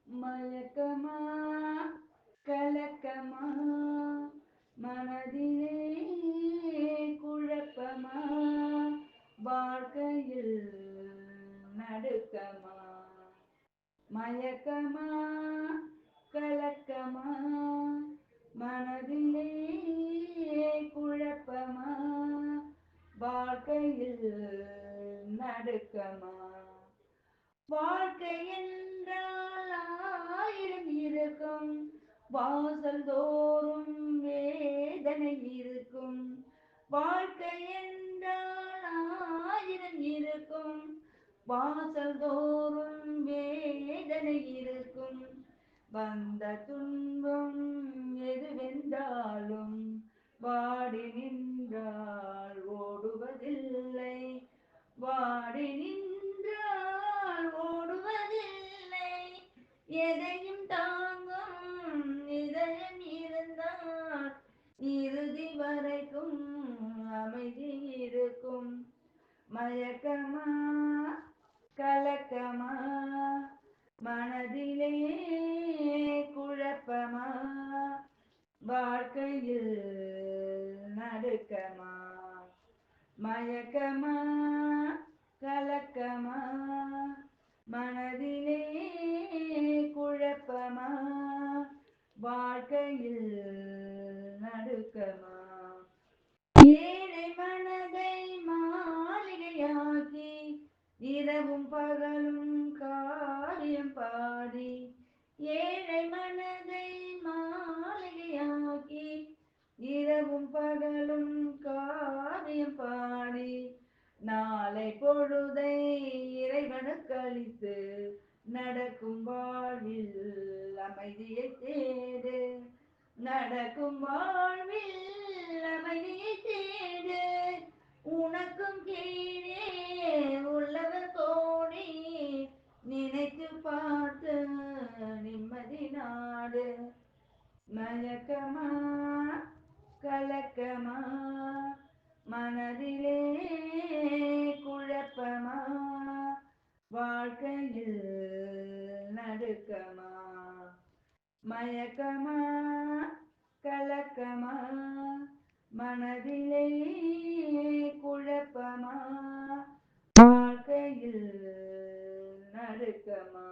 மயக்கமா கலக்கமா மனதிலே குழப்பமா வாழ்க்கையில் நடுக்கமா மயக்கமா கலக்கமா மனதிலே குழப்பமா வாழ்க்கையில் நடுக்கமா வாழ்க்கை என்றால் ஆயிரம் இருக்கும் வாசல் தோறும் வேதனை இருக்கும் வாழ்க்கை என்றால் ஆயிரம் இருக்கும் வாசல் தோறும் வேதனை இருக்கும் வந்த துன்பம் எதுவென்றாலும் வாடி நின்றால் ஓடுவதில்லை வாடி நின்றால் ஓடுவதில்லை எதையும் தாங்கும் இதயம் இருந்தால் இறுதி வரைக்கும் அமைதி இருக்கும் மயக்கமா கலக்கமா மனதிலே குழப்பமா வாழ்க்கையில் நடுக்கமா மயக்கமா கலக்கமா மனதிலே குழப்பமா வாழ்க்கையில் நடுக்கமா ஏழை மனதை மாளிகையாக்கி இரவும் பகலும் காரியம் பாடி ஏழை மனதை மாளிகையாக்கி இரவும் பகலும் காரியம் பாடி நாளை பொழுதை இறைவனுக்கு அளித்து நடக்கும் வாழ்வில் அமைதியை தேடு நடக்கும் வாழ்வில் அமைதியை தேடு உனக்கும் கீழே உள்ளவர் கோடி நினைத்து பார்த்து நிம்மதி நாடு மயக்கமா கலக்கமா மனதிலே குழப்பமா வாழ்க்கையில் நடுக்கமா மயக்கமா கலக்கமா மனதிலே குழப்பமா வாழ்க்கையில் நடுக்கமா